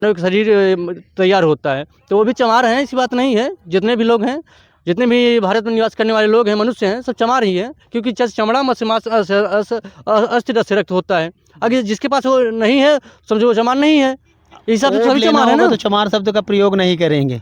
एक शरीर तैयार होता है, तो वो भी चमार हैं, ऐसी बात नहीं है। जितने भी लोग हैं, जितने भी भारत में निवास करने वाले लोग हैं, मनुष्य हैं, सब चमार ही हैं, क्योंकि चमड़ा में से मांस अस्थिर से रक्त होता है। अगर जिसके पास वो नहीं है, समझो वो चमार नहीं है। इस हिसाब से सभी चमार है ना। तो चमार शब्द का प्रयोग नहीं करेंगे।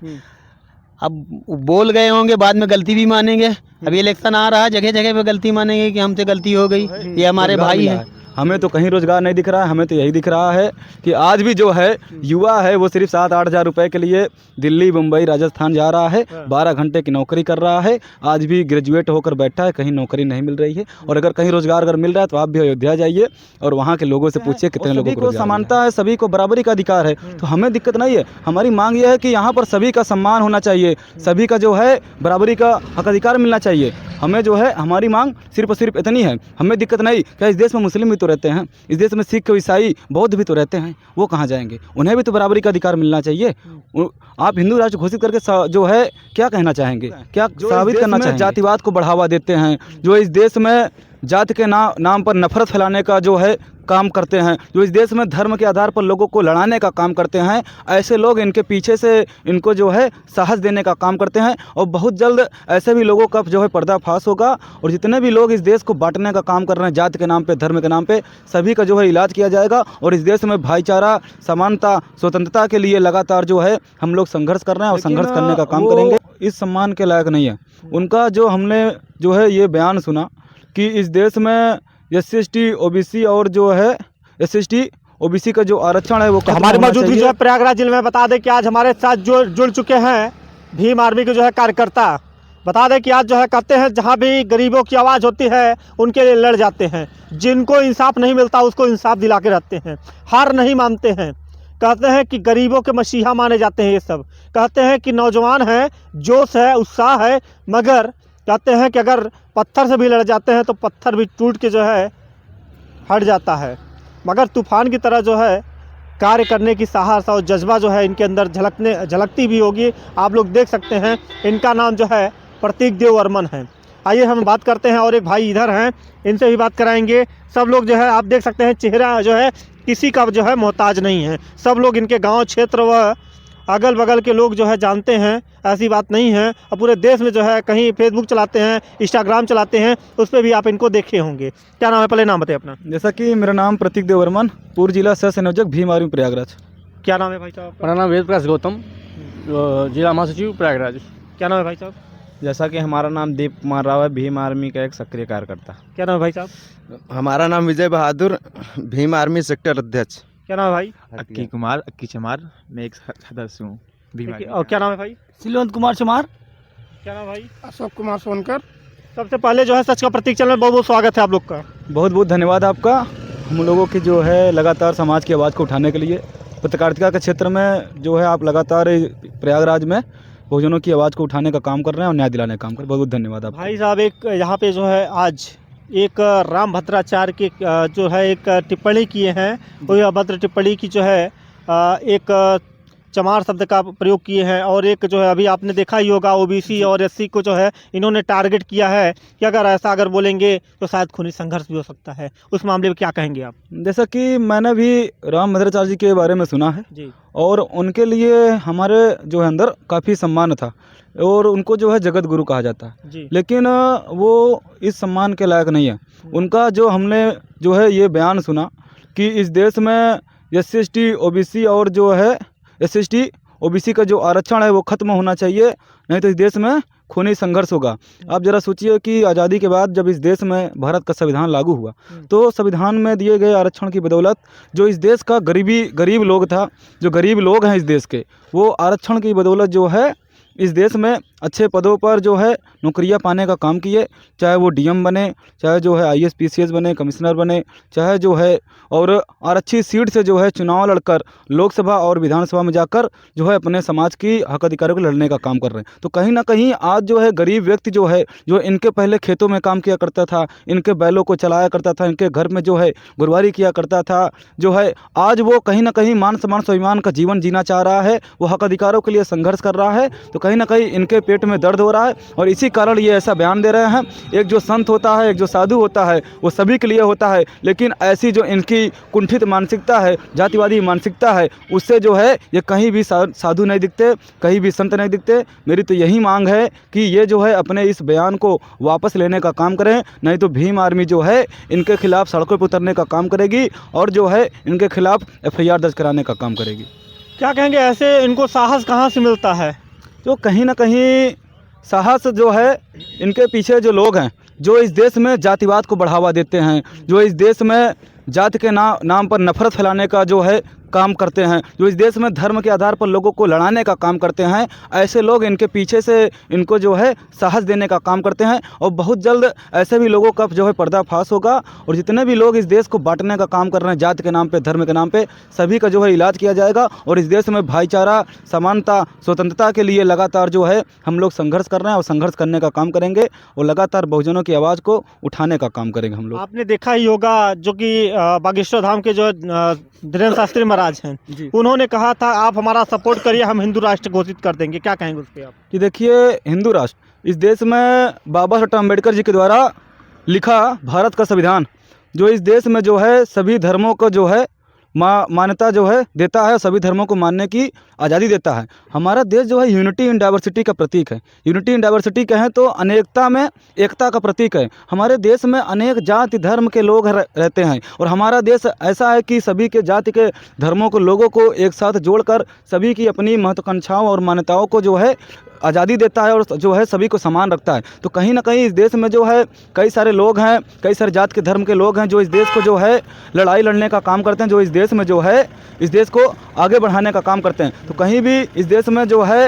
अब बोल गए होंगे, बाद में गलती भी मानेंगे। अभी इलेक्शन आ रहा है, जगह जगह पे गलती मानेंगे कि हमसे गलती हो गई, ये हमारे भाई हैं। हमें तो कहीं रोजगार नहीं दिख रहा है। हमें तो यही दिख रहा है कि आज भी जो है युवा है वो सिर्फ 7-8 हज़ार रुपए के लिए दिल्ली, मुंबई, राजस्थान जा रहा है, 12 घंटे की नौकरी कर रहा है। आज भी ग्रेजुएट होकर बैठा है, कहीं नौकरी नहीं मिल रही है। और अगर कहीं रोजगार अगर मिल रहा है तो आप भी अयोध्या जाइए और वहाँ के लोगों से पूछिए कितने लोगों को समानता है, सभी को बराबरी का अधिकार है। तो हमें दिक्कत नहीं है। हमारी मांग यह है कि यहाँ पर सभी का सम्मान होना चाहिए, सभी का जो है बराबरी का हक अधिकार मिलना चाहिए। हमें जो है हमारी मांग सिर्फ और सिर्फ इतनी है। हमें दिक्कत नहीं, क्या इस देश में मुस्लिम भी तो रहते हैं, इस देश में सिख, ईसाई, बौद्ध भी तो रहते हैं, वो कहाँ जाएंगे? उन्हें भी तो बराबरी का अधिकार मिलना चाहिए। आप हिंदू राष्ट्र घोषित करके जो है क्या कहना चाहेंगे, क्या साबित करना चाहेंगे? जातिवाद को बढ़ावा देते हैं, जो इस देश में जाति के नाम पर नफरत फैलाने का जो है काम करते हैं, जो इस देश में धर्म के आधार पर लोगों को लड़ाने का काम करते हैं, ऐसे लोग इनके पीछे से इनको जो है साहस देने का काम करते हैं। और बहुत जल्द ऐसे भी लोगों का जो है पर्दाफाश होगा। और जितने भी लोग इस देश को बांटने का काम कर रहे हैं जाति के नाम पे, धर्म के नाम पे, सभी का जो है इलाज किया जाएगा। और इस देश में भाईचारा, समानता, स्वतंत्रता के लिए लगातार जो है हम लोग संघर्ष कर रहे हैं और संघर्ष करने का काम करेंगे। इस सम्मान के लायक नहीं है। उनका जो हमने जो है ये बयान सुना कि इस देश में SC/ST OBC और जो है SC/ST OBC का जो आरक्षण है वो हमारी मौजूदगी जो है प्रयागराज जिले में। बता दें कि आज हमारे साथ जो जुड़ चुके हैं भीम आर्मी के जो है कार्यकर्ता। बता दें कि आज जो है कहते हैं जहां भी गरीबों की आवाज़ होती है उनके लिए लड़ जाते हैं, जिनको इंसाफ नहीं मिलता उसको इंसाफ दिला के रहते हैं, हार नहीं मानते हैं। कहते हैं कि गरीबों के मसीहा माने जाते हैं ये सब। कहते हैं कि नौजवान हैं, जोश है, उत्साह है, मगर कहते हैं कि अगर पत्थर से भी लड़ जाते हैं तो पत्थर भी टूट के जो है हट जाता है। मगर तूफान की तरह जो है कार्य करने की साहस और जज्बा जो है इनके अंदर झलकती भी होगी। आप लोग देख सकते हैं, इनका नाम जो है प्रतीक देव वर्मन है। आइए हम बात करते हैं, और एक भाई इधर हैं, इनसे भी बात कराएंगे। सब लोग जो है आप देख सकते हैं चेहरा जो है किसी का जो है मोहताज नहीं है। सब लोग इनके गाँव क्षेत्र व अगल बगल के लोग जो है जानते हैं, ऐसी बात नहीं है। और पूरे देश में जो है कहीं फेसबुक चलाते हैं, इंस्टाग्राम चलाते हैं, उस पर भी आप इनको देखे होंगे। क्या नाम है, पहले नाम बताइए अपना। जैसा कि मेरा नाम प्रतीक देव वर्मन, पूर्व जिला सह संयोजक भीम आर्मी प्रयागराज। क्या नाम है भाई साहब? मेरा नाम वेद प्रकाश गौतम, जिला महासचिव प्रयागराज। क्या नाम है भाई साहब? जैसा कि हमारा नाम दीप कुमार राव है, भीम आर्मी का एक सक्रिय कार्यकर्ता। क्या नाम है भाई साहब? हमारा नाम विजय बहादुर, भीम आर्मी सेक्टर अध्यक्ष। क्या नाम है भाई? अक्की कुमार, अक्की चमार, मैं एक सदस्य हूँ। और क्या नाम है भाई? सिलवंत कुमार चमार। क्या नाम है भाई? अशोक कुमार सोनकर। सबसे पहले जो है सच का प्रतीक चैनल में बहुत बहुत स्वागत है आप लोग का। बहुत बहुत धन्यवाद आपका। हम लोगों की जो है लगातार समाज की आवाज़ को उठाने के लिए, पत्रकारिता के क्षेत्र में जो है आप लगातार प्रयागराज में बहुजनों की आवाज़ को उठाने का काम कर रहे हैं और न्याय दिलाने का काम कर रहे हैं। बहुत बहुत धन्यवाद आप भाई साहब। एक यहाँ पे जो है आज एक राम भद्राचार्य की जो है एक टिप्पणी किए हैं, वही अभद्र टिप्पणी की जो है एक चमार शब्द का प्रयोग किए हैं। और एक जो है अभी आपने देखा ही होगा OBC और SC को जो है इन्होंने टारगेट किया है कि अगर बोलेंगे तो शायद खूनी संघर्ष भी हो सकता है। उस मामले में क्या कहेंगे आप? जैसा कि मैंने भी राम भद्राचार्य जी के बारे में सुना है जी, और उनके लिए हमारे जो है अंदर काफ़ी सम्मान था और उनको जो है जगत गुरु कहा जाता है जी। लेकिन वो इस सम्मान के लायक नहीं है। उनका जो हमने जो है ये बयान सुना कि इस देश में SC/ST OBC और जो है SC/ST OBC का जो आरक्षण है वो खत्म होना चाहिए, नहीं तो इस देश में खूनी संघर्ष होगा। आप जरा सोचिए कि आज़ादी के बाद जब इस देश में भारत का संविधान लागू हुआ तो संविधान में दिए गए आरक्षण की बदौलत जो इस देश का गरीब लोग था, जो गरीब लोग हैं इस देश के, वो आरक्षण की बदौलत जो है इस देश में अच्छे पदों पर जो है नौकरियां पाने का काम किए, चाहे वो DM बने, चाहे जो है IAS PCS बने, कमिश्नर बने, चाहे जो है और आरक्षित सीट से जो है चुनाव लड़कर लोकसभा और विधानसभा में जाकर जो है अपने समाज की हक अधिकारों को लड़ने का काम कर रहे हैं। तो कहीं ना कहीं आज जो है गरीब व्यक्ति जो है, जो इनके पहले खेतों में काम किया करता था, इनके बैलों को चलाया करता था, इनके घर में जो है गुरबारी किया करता था, जो है आज वो कहीं ना कहीं मान सम्मान स्वाभिमान का जीवन जीना चाह रहा है, वो हक अधिकारों के लिए संघर्ष कर रहा है। तो कहीं ना कहीं इनके पेट में दर्द हो रहा है और इसी कारण ये ऐसा बयान दे रहे हैं। एक जो संत होता है, एक जो साधु होता है, वो सभी के लिए होता है, लेकिन ऐसी जो इनकी कुंठित मानसिकता है, जातिवादी मानसिकता है, उससे जो है ये कहीं भी साधु नहीं दिखते, कहीं भी संत नहीं दिखते। मेरी तो यही मांग है कि ये जो है अपने इस बयान को वापस लेने का काम करें, नहीं तो भीम आर्मी जो है इनके खिलाफ सड़कों पर उतरने का काम करेगी और जो है इनके खिलाफ FIR दर्ज कराने का काम करेगी। क्या कहेंगे, ऐसे इनको साहस कहाँ से मिलता है? तो कहीं ना कहीं साहस जो है इनके पीछे जो लोग हैं, जो इस देश में जातिवाद को बढ़ावा देते हैं, जो इस देश में जाति के नाम पर नफरत फैलाने का जो है काम करते हैं, जो इस देश में धर्म के आधार पर लोगों को लड़ाने का काम करते हैं, ऐसे लोग इनके पीछे से इनको जो है साहस देने का काम करते हैं। और बहुत जल्द ऐसे भी लोगों का जो है पर्दाफाश होगा और जितने भी लोग इस देश को बांटने का काम कर रहे हैं जाति के नाम पे, धर्म के नाम पे, सभी का जो है इलाज किया जाएगा। और इस देश में भाईचारा, समानता, स्वतंत्रता के लिए लगातार जो है हम लोग संघर्ष कर रहे हैं और संघर्ष करने का काम करेंगे और लगातार बहुजनों की आवाज़ को उठाने का काम करेंगे हम लोग। आपने देखा ही होगा जो कि बागेश्वर धाम के जो धीरेन्द्र शास्त्री महाराज हैं, उन्होंने कहा था आप हमारा सपोर्ट करिए, हम हिंदू राष्ट्र घोषित कर देंगे। क्या कहेंगे उस पर आप? कि देखिए, हिंदू राष्ट्र इस देश में बाबा साहब अम्बेडकर जी के द्वारा लिखा भारत का संविधान जो इस देश में जो है सभी धर्मों को जो है मान्यता जो है देता है, सभी धर्मों को मानने की आज़ादी देता है। हमारा देश जो है यूनिटी इन डाइवर्सिटी का प्रतीक है। यूनिटी इन डाइवर्सिटी कहें तो अनेकता में एकता का प्रतीक है। हमारे देश में अनेक जाति धर्म के लोग रहते हैं और हमारा देश ऐसा है कि सभी के जाति के धर्मों को, लोगों को एक साथ जोड़कर सभी की अपनी महत्वाकांक्षाओं और मान्यताओं को जो है आज़ादी देता है और जो है सभी को समान रखता है। तो कहीं ना कहीं इस देश में जो है कई सारे लोग हैं, कई सारे जात के धर्म के लोग हैं जो इस देश को जो है लड़ाई लड़ने का काम करते हैं, जो इस देश में जो है इस देश को आगे बढ़ाने का काम करते हैं। तो कहीं भी इस देश में जो है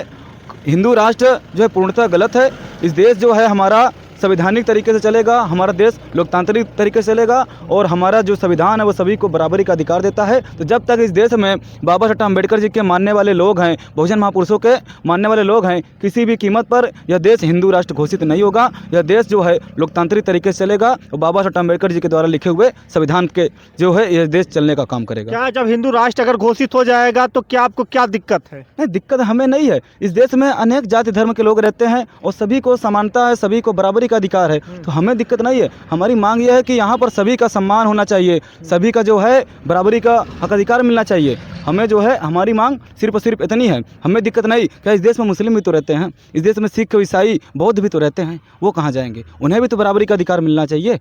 हिंदू राष्ट्र जो है पूर्णतः गलत है। इस देश जो है हमारा संवैधानिक तरीके से चलेगा, हमारा देश लोकतांत्रिक तरीके से चलेगा और हमारा जो संविधान है वो सभी को बराबरी का अधिकार देता है। तो जब तक इस देश में बाबा साहब अम्बेडकर जी के मानने वाले लोग हैं, बहुजन महापुरुषों के मानने वाले लोग हैं, किसी भी कीमत पर यह देश हिंदू राष्ट्र घोषित नहीं होगा। यह देश जो है लोकतांत्रिक तरीके से चलेगा और बाबा साहब अम्बेडकर जी के द्वारा लिखे हुए संविधान के जो है यह देश चलने का काम करेगा। क्या जब हिंदू राष्ट्र अगर घोषित हो जाएगा तो क्या आपको क्या दिक्कत है? नहीं, दिक्कत हमें नहीं है। इस देश में अनेक जाति धर्म के लोग रहते हैं और सभी को समानता है, सभी को बराबरी का अधिकार है, तो हमें दिक्कत नहीं है। हमारी मांग यह है कि यहाँ पर सभी का सम्मान होना चाहिए, सभी का जो है बराबरी का हक अधिकार मिलना चाहिए। हमें जो है हमारी मांग सिर्फ और सिर्फ इतनी है, हमें दिक्कत नहीं। क्या इस देश में मुस्लिम भी तो रहते हैं, इस देश में सिख, ईसाई, बौद्ध भी तो रहते हैं, वो कहाँ जाएंगे? उन्हें भी तो बराबरी का अधिकार मिलना चाहिए।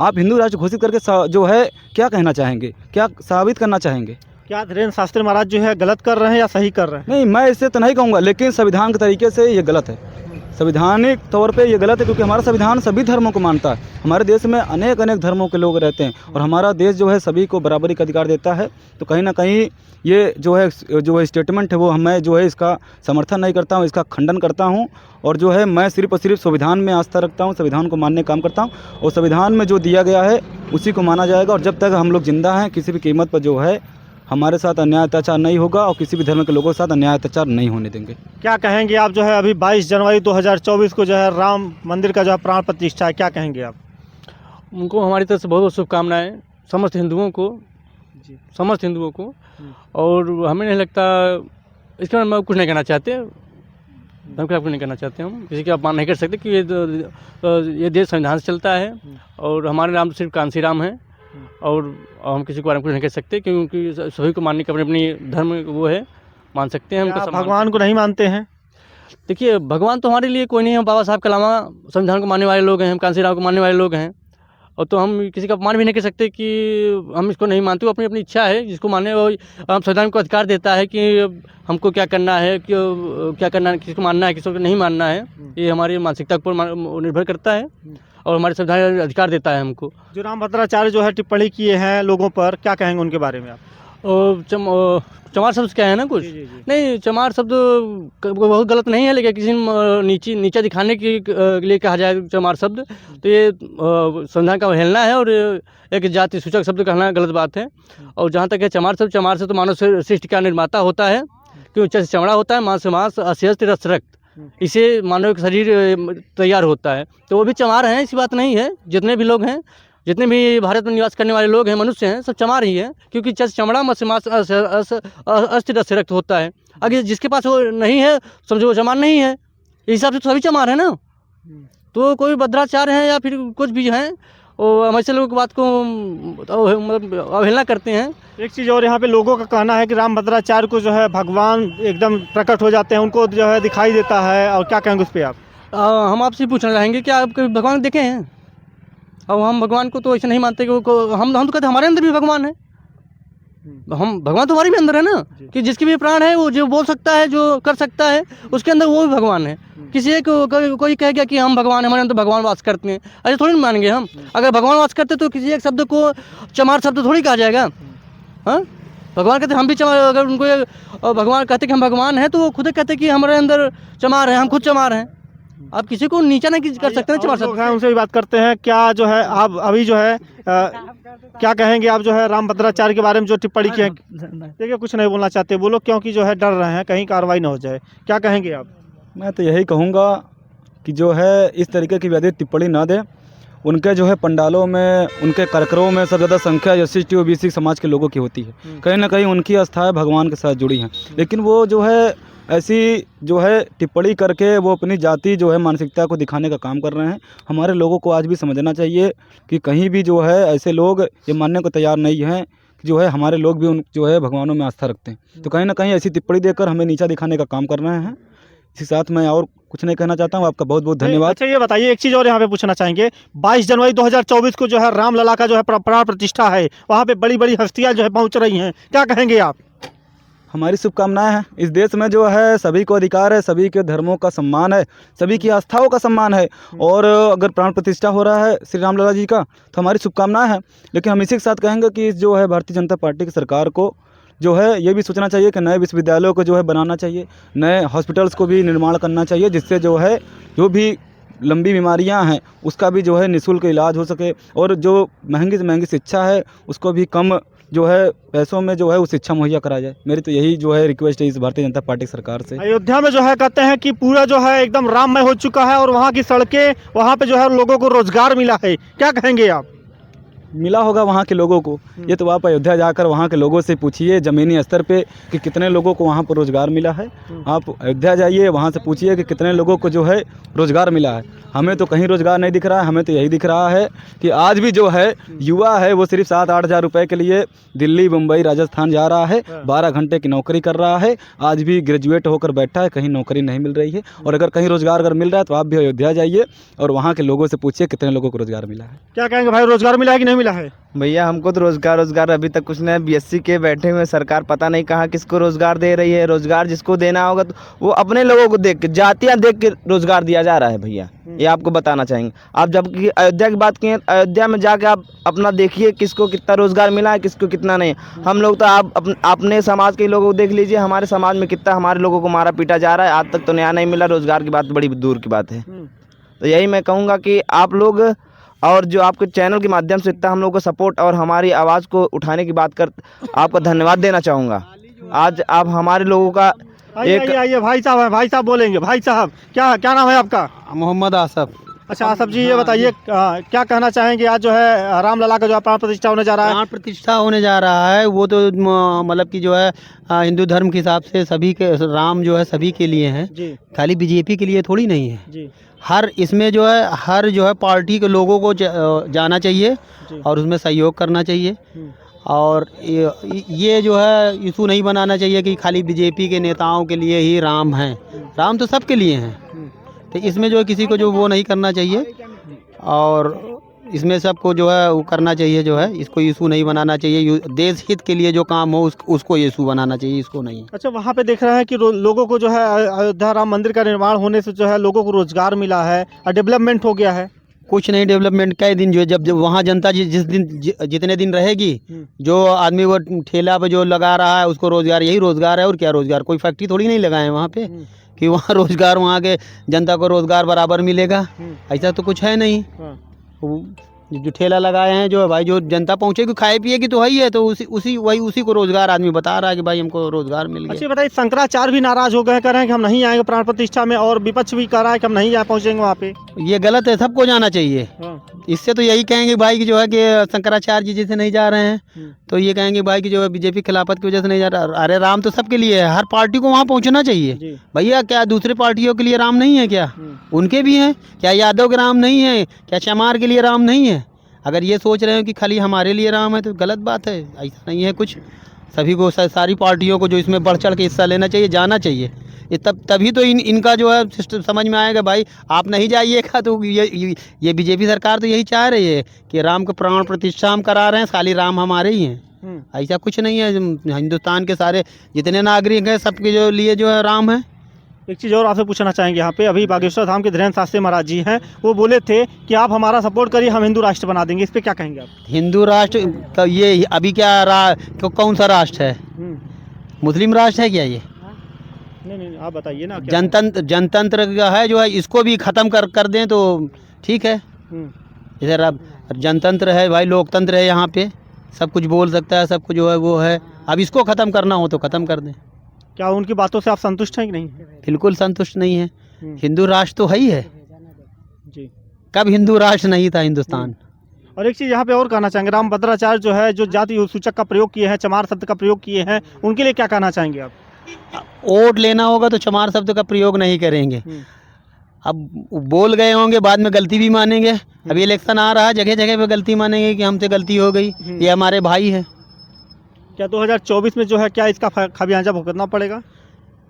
आप हिंदू राष्ट्र घोषित करके जो है क्या कहना चाहेंगे, क्या साबित करना चाहेंगे? क्या धीरेन्द्र शास्त्री महाराज जो है गलत कर रहे हैं या सही कर रहे हैं? नहीं, मैं इससे तो नहीं कहूँगा, लेकिन संविधान के तरीके से ये गलत है। संवैधानिक तौर पे ये गलत है क्योंकि हमारा संविधान सभी धर्मों को मानता है। हमारे देश में अनेक धर्मों के लोग रहते हैं और हमारा देश जो है सभी को बराबरी का अधिकार देता है। तो कहीं ना कहीं ये जो है स्टेटमेंट है वो मैं जो है इसका समर्थन नहीं करता हूँ, इसका खंडन करता हूँ। और जो है मैं सिर्फ और सिर्फ संविधान में आस्था रखता हूँ, संविधान को मानने का काम करता हूँ और संविधान में जो दिया गया है उसी को माना जाएगा। और जब तक हम लोग जिंदा हैं किसी भी कीमत पर जो है हमारे साथ अन्याय अत्याचार नहीं होगा और किसी भी धर्म के लोगों के साथ अन्याय अत्याचार नहीं होने देंगे। क्या कहेंगे आप जो है अभी 22 जनवरी 2024 को जो है राम मंदिर का जो है प्राण प्रतिष्ठा है, क्या कहेंगे आप? उनको हमारी तरफ से बहुत बहुत शुभकामनाएँ समस्त हिंदुओं को, समस्त हिंदुओं को। और हमें नहीं लगता इसके बारे में कुछ नहीं कहना चाहते, हम कुछ नहीं कहना चाहते। हम किसी की अपमान नहीं कर सकते कि ये देश संविधान से चलता है और हमारे नाम सिर्फ कांसी राम है और हम किसी के बारे में कुछ नहीं कह सकते क्योंकि सभी को मानने का अपनी अपनी धर्म वो है, मान सकते हैं। हम भगवान को नहीं मानते हैं? देखिए, भगवान तो हमारे लिए कोई नहीं है। हम बाबा साहब के अलावा संविधान को मानने वाले लोग हैं, हम कांसी राम को मानने वाले लोग हैं और तो हम किसी का अपमान भी नहीं कर सकते कि हम इसको नहीं मानते। वो अपनी अपनी इच्छा है, जिसको मानने वो हम संविधान को अधिकार देता है कि हमको क्या करना है, क्या करना है, किसको मानना है, किसको नहीं मानना है। ये हमारी मानसिकता पर निर्भर करता है और हमारे संविधान अधिकार देता है हमको। जो रामभद्राचार्य जो है टिप्पणी किए हैं लोगों पर, क्या कहेंगे उनके बारे में आप? चमार शब्द क्या है ना कुछ जी। नहीं, चमार शब्द बहुत गलत नहीं है, लेकिन किसी नीचा दिखाने के लिए कहा जाए चमार शब्द तो ये संविधान का अवहेलना है और एक जाति सूचक शब्द कहना गलत बात है। और जहाँ तक है चमार से तो मानव सृष्टि का निर्माता होता है, क्योंकि चमड़ा होता है, मांस से मांस, अस्य रस रक्त, इसे मानव का शरीर तैयार होता है। तो वो भी चमार हैं, ऐसी बात नहीं है। जितने भी लोग हैं, जितने भी भारत में निवास करने वाले लोग हैं, मनुष्य हैं, सब चमार ही हैं, क्योंकि चमड़ा मांस से मांस, अस्थि रस रक्त होता है। अगर जिसके पास वो नहीं है समझो वो चमार नहीं है। इस हिसाब से तो सभी चमार है ना। तो कोई भद्राचार्य हैं या फिर कुछ भी हैं, वो हम ऐसे लोगों की बात को मतलब अवहेलना करते हैं। एक चीज़ और यहाँ पे लोगों का कहना है कि रामभद्राचार्य को जो है भगवान एकदम प्रकट हो जाते हैं, उनको जो है दिखाई देता है, और क्या कहेंगे उस पर आप? हम आपसे पूछना चाहेंगे कि आप कभी भगवान देखे हैं? अब हम भगवान को तो ऐसे नहीं मानते कि हम तो कहते हमारे अंदर भी भगवान है। हम भगवान तो हमारे भी अंदर है ना, कि जिसके भी प्राण है वो जो बोल सकता है, जो कर सकता है, उसके अंदर वो भी भगवान है। किसी एक कोई कह गया कि हम भगवान, हमारे अंदर भगवान वास करते हैं, ऐसे थोड़ी मानेंगे हम। अगर भगवान वास करते तो किसी एक शब्द को चमार शब्द थोड़ी कहा जाएगा। हाँ, भगवान कहते हम भी चमार, अगर उनको भगवान कहते कि हम भगवान हैं तो वो खुद कहते कि हमारे अंदर चमार है, हम खुद चमार हैं। आप किसी को नीचा नहीं कर सकते ना चमार लोग हैं, उनसे भी बात करते हैं। क्या जो है आप अभी जो है क्या कहेंगे आप जो है रामभद्राचार्य के बारे में जो टिप्पणी की है? देखिए कुछ नहीं बोलना चाहते, बोलो, क्योंकि जो है डर रहे हैं कहीं कार्रवाई ना हो जाए। क्या कहेंगे आप? मैं तो यही कहूँगा कि जो है इस तरीके की व्यधिक टिप्पणी ना दें। उनके जो है पंडालों में, उनके कार्यक्रमों में सब ज़्यादा संख्या SC OBC समाज के लोगों की होती है। कहीं ना कहीं उनकी आस्थाएं भगवान के साथ जुड़ी हैं, लेकिन वो जो है ऐसी जो है टिप्पणी करके वो अपनी जाति जो है मानसिकता को दिखाने का काम कर रहे हैं। हमारे लोगों को आज भी समझना चाहिए कि कहीं भी जो है ऐसे लोग ये मानने को तैयार नहीं हैं कि जो है हमारे लोग भी उन जो है भगवानों में आस्था रखते हैं। तो कहीं ना कहीं ऐसी टिप्पणी देकर हमें नीचा दिखाने का काम कर रहे हैं। इसी साथ मैं और कुछ नहीं कहना चाहता हूँ। आपका बहुत बहुत धन्यवाद। अच्छा ये बताइए, एक चीज़ और यहाँ पे पूछना चाहेंगे, 22 जनवरी 2024 को जो है रामलला का जो है प्राण प्रतिष्ठा है, वहाँ पे बड़ी बड़ी हस्तियाँ जो है पहुँच रही हैं, क्या कहेंगे आप? हमारी शुभकामनाएं हैं। इस देश में जो है सभी को अधिकार है, सभी के धर्मों का सम्मान है, सभी की आस्थाओं का सम्मान है, और अगर प्राण प्रतिष्ठा हो रहा है श्री रामलला जी का तो हमारी शुभकामनाएं हैं। लेकिन हम इसी के साथ कहेंगे कि जो है भारतीय जनता पार्टी की सरकार को जो है ये भी सोचना चाहिए कि नए विश्वविद्यालयों को जो है बनाना चाहिए, नए हॉस्पिटल्स को भी निर्माण करना चाहिए, जिससे जो है जो भी लंबी बीमारियां हैं उसका भी जो है निःशुल्क इलाज हो सके, और जो महंगी से महंगी शिक्षा है उसको भी कम जो है पैसों में जो है वो शिक्षा मुहैया करा जाए। मेरी तो यही जो है रिक्वेस्ट है इस भारतीय जनता पार्टी सरकार से। अयोध्या में जो है कहते हैं कि पूरा जो है एकदम राममय हो चुका है, और वहाँ की सड़कें, वहाँ पे जो है लोगों को रोजगार मिला है, क्या कहेंगे आप? मिला होगा वहाँ के लोगों को, ये तो आप अयोध्या जाकर वहाँ के लोगों से पूछिए ज़मीनी स्तर पे कि कितने लोगों को वहाँ पर रोज़गार मिला है। आप अयोध्या जाइए, वहाँ से पूछिए कि कितने लोगों को जो है रोज़गार मिला है। हमें तो कहीं रोज़गार नहीं दिख रहा है। हमें तो यही दिख रहा है कि आज भी जो है युवा है वो सिर्फ 7-8 हज़ार रुपये के लिए दिल्ली, मुंबई, राजस्थान जा रहा है, 12 घंटे की नौकरी कर रहा है, आज भी ग्रेजुएट होकर बैठा है, कहीं नौकरी नहीं मिल रही है। और अगर कहीं रोज़गार अगर मिल रहा है तो आप भी अयोध्या जाइए और वहाँ के लोगों से पूछिए कितने लोगों को रोज़गार मिला है। क्या कहेंगे भाई, रोजगार मिला है कि नहीं मिला है? भैया हमको तो रोजगार अभी तक कुछ नहीं। BSc के बैठे हुए सरकार पता नहीं कहाँ किसको रोजगार दे रही है। रोजगार जिसको देना होगा तो वो अपने लोगों को देख के, जातियाँ देख के रोजगार दिया जा रहा है भैया, ये आपको बताना चाहेंगे। आप जब कि अयोध्या की बात किए, अयोध्या में जाके आप अपना देखिए किसको कितना रोजगार मिला है, किसको कितना नहीं। हम लोग तो आप अपने समाज के लोगों को देख लीजिए, हमारे समाज में कितना हमारे लोगों को मारा पीटा जा रहा है, आज तक तो न्याय नहीं मिला। रोजगार की बात बड़ी दूर की बात है। तो यही मैं कहूँगा कि आप लोग और जो आपके चैनल के माध्यम से इतना हम लोग को सपोर्ट और हमारी आवाज़ को उठाने की बात कर आपका धन्यवाद देना चाहूँगा। आज आप हमारे लोगों का आइए भाई साहब बोलेंगे। भाई साहब, क्या नाम है आपका? मोहम्मद आसफ। अच्छा आसफ जी, ये बताइए क्या कहना चाहेंगे, आज जो है रामलला का जो प्राण प्रतिष्ठा होने जा रहा है? प्राण प्रतिष्ठा होने जा रहा है, वो तो मतलब कि जो है हिंदू धर्म के हिसाब से सभी के, राम जो है सभी के लिए हैं जी, खाली BJP के लिए थोड़ी नहीं है जी, हर इसमें जो है हर जो है पार्टी के लोगों को जाना चाहिए और उसमें सहयोग करना चाहिए। और ये जो है इशू नहीं बनाना चाहिए कि खाली BJP के नेताओं के लिए ही राम हैं। राम तो सबके लिए हैं, तो इसमें जो है किसी को जो वो नहीं करना चाहिए, और इसमें सबको जो है वो करना चाहिए, जो है इसको इशू नहीं बनाना चाहिए। देश हित के लिए जो काम हो उसको इशू बनाना चाहिए, इसको नहीं। अच्छा, वहाँ पे देख रहे हैं कि लोगों को जो है अयोध्या राम मंदिर का निर्माण होने से जो है लोगों को रोजगार मिला है और डेवलपमेंट हो गया है। कुछ नहीं डेवलपमेंट कई दिन जो जब वहाँ जनता जितने दिन रहेगी, जो आदमी वो ठेला पे जो लगा रहा है उसको रोजगार, यही रोजगार है। और क्या रोजगार? कोई फैक्ट्री थोड़ी नहीं लगाए वहाँ पे कि वहाँ रोजगार, वहाँ के जनता को रोजगार बराबर मिलेगा, ऐसा तो कुछ है नहीं। जो ठेला लगाए हैं जो है भाई, जो जनता पहुँचेगी खाए पिएगी तो है ही है, तो उसी को रोजगार आदमी बता रहा है कि भाई हमको रोजगार मिल अच्छा गया। बताइए, शंकराचार्य भी नाराज हो गए, कह रहे हैं कि हम नहीं आएंगे प्राण प्रतिष्ठा में, और विपक्ष भी कह रहा है कि हम नहीं जा पहुंचेंगे वहाँ पे। ये गलत है, सबको जाना चाहिए। इससे तो यही कहेंगे भाई कि जो है कि शंकराचार्य जी जैसे नहीं जा रहे हैं, तो ये कहेंगे भाई कि जो है बीजेपी खिलाफत की वजह से नहीं जा रहा। अरे राम तो सबके लिए है, हर पार्टी को वहाँ पहुँचना चाहिए भैया। क्या दूसरे पार्टियों के लिए राम नहीं है क्या? उनके भी हैं। क्या यादव के राम नहीं है? क्या चमार के लिए राम नहीं है? अगर ये सोच रहे हो कि खाली हमारे लिए राम है तो गलत बात है, ऐसा नहीं है कुछ। सभी को, सारी पार्टियों को जो इसमें बढ़ चढ़ के हिस्सा लेना चाहिए, जाना चाहिए। ये तभी तो इनका जो है सिस्टम समझ में आएगा भाई। आप नहीं जाइएगा तो ये बीजेपी सरकार तो यही चाह रही है कि राम को प्राण प्रतिष्ठा हम करा रहे हैं, खाली राम हमारे ही हैं। ऐसा कुछ नहीं है। हिंदुस्तान के सारे जितने नागरिक हैं सबके जो लिए जो है राम है। एक चीज़ और आपसे पूछना चाहेंगे यहाँ पे, अभी बागेश्वर धाम के धीरेन्द्र शास्त्री महाराज जी हैं, वो बोले थे कि आप हमारा सपोर्ट करिए, हम हिंदू राष्ट्र बना देंगे। इस पे क्या कहेंगे आप? हिंदू राष्ट्र तो ये अभी क्या कौन सा राष्ट्र है? मुस्लिम राष्ट्र है क्या ये? नहीं आप बताइए ना। क्या जनतंत्र है जो है, इसको भी ख़त्म कर दें तो ठीक है। इधर अब जनतंत्र है भाई, लोकतंत्र है, यहाँ पे सब कुछ बोल सकता है, सब कुछ जो है वो है। अब इसको ख़त्म करना हो तो ख़त्म कर दें। क्या उनकी बातों से आप संतुष्ट हैं कि नहीं? बिल्कुल संतुष्ट नहीं है। हिंदू राष्ट्र तो है ही है जी। कब हिंदू राष्ट्र नहीं था हिंदुस्तान? और एक चीज़ यहाँ पे और कहना चाहेंगे, रामभद्राचार्य जो है, जो जाति सूचक का प्रयोग किए हैं, चमार शब्द का प्रयोग किए हैं, उनके लिए क्या कहना चाहेंगे आप? वोट लेना होगा तो चमार शब्द का प्रयोग नहीं करेंगे। अब बोल गए होंगे, बाद में गलती भी मानेंगे। अभी इलेक्शन आ रहा है, जगह जगह पे गलती मानेंगे कि हमसे गलती हो गई, ये हमारे भाई है। क्या 2024 में जो है क्या इसका खामियाजा भुगतना पड़ेगा?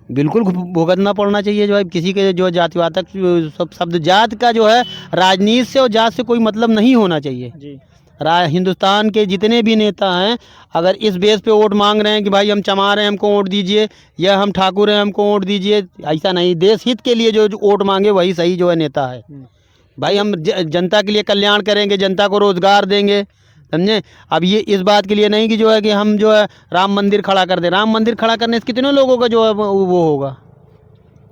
बिल्कुल भुगतना पड़ना चाहिए। जो है किसी के जो जातिवादक सब शब्द, जात का जो है राजनीति से और जात से कोई मतलब नहीं होना चाहिए जी। हिंदुस्तान के जितने भी नेता हैं, अगर इस बेस पे वोट मांग रहे हैं कि भाई हम चमार हैं हमको वोट दीजिए, या हम ठाकुर हैं हमको वोट दीजिए, ऐसा नहीं। देश हित के लिए जो वोट मांगे वही सही जो है नेता है भाई। हम जनता के लिए कल्याण करेंगे, जनता को रोजगार देंगे, समझे। अब ये इस बात के लिए नहीं कि जो है कि हम जो है राम मंदिर खड़ा कर दें। राम मंदिर खड़ा करने से कितने लोगों का जो है वो होगा।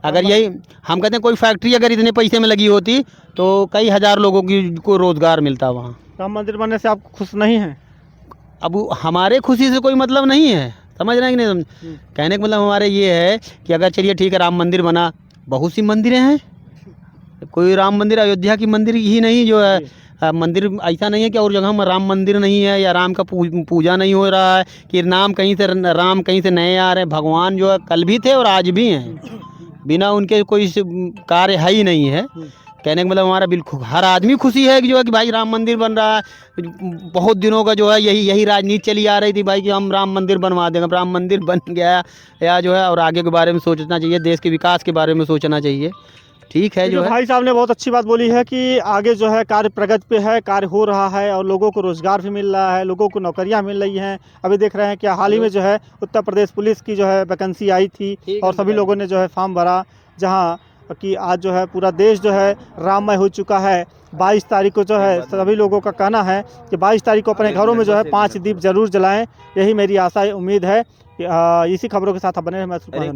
अगर यही हम कहते हैं कोई फैक्ट्री अगर इतने पैसे में लगी होती तो कई हजार लोगों को रोजगार मिलता वहाँ। राम मंदिर बनने से आप खुश नहीं हैं? अब हमारे खुशी से कोई मतलब नहीं है, समझ रहे हैं कि नहीं? कहने का मतलब हमारे ये है कि अगर चलिए ठीक है राम मंदिर बना, बहुत सी मंदिरें हैं, कोई राम मंदिर अयोध्या की मंदिर ही नहीं जो है मंदिर, ऐसा नहीं है कि और जगह में राम मंदिर नहीं है या राम का पूजा नहीं हो रहा है, कि राम कहीं से नए आ रहे हैं। भगवान जो है कल भी थे और आज भी हैं, बिना उनके कोई कार्य है ही नहीं है। कहने का मतलब हमारा बिल्कुल हर आदमी खुशी है कि जो है कि भाई राम मंदिर बन रहा है। बहुत दिनों का जो है यही राजनीति चली आ रही थी भाई कि हम राम मंदिर बनवा देंगे। राम मंदिर बन गया या जो है, और आगे के बारे में सोचना चाहिए, देश के विकास के बारे में सोचना चाहिए। ठीक है जो है भाई साहब ने बहुत अच्छी बात बोली है कि आगे जो है कार्य प्रगति पे है, कार्य हो रहा है और लोगों को रोजगार भी मिल रहा है, लोगों को नौकरियां मिल रही हैं। अभी देख रहे हैं कि हाल ही में जो है उत्तर प्रदेश पुलिस की जो है वैकेंसी आई थी और सभी लोगों ने जो है फॉर्म भरा, जहां कि आज जो है पूरा देश जो है राममय हो चुका है। 22 तारीख को जो है सभी लोगों का कहना है कि 22 तारीख को अपने घरों में जो है 5 दीप जरूर जलाएं। यही मेरी आशा उम्मीद है। इसी खबरों के साथ आप बने रहें। मैं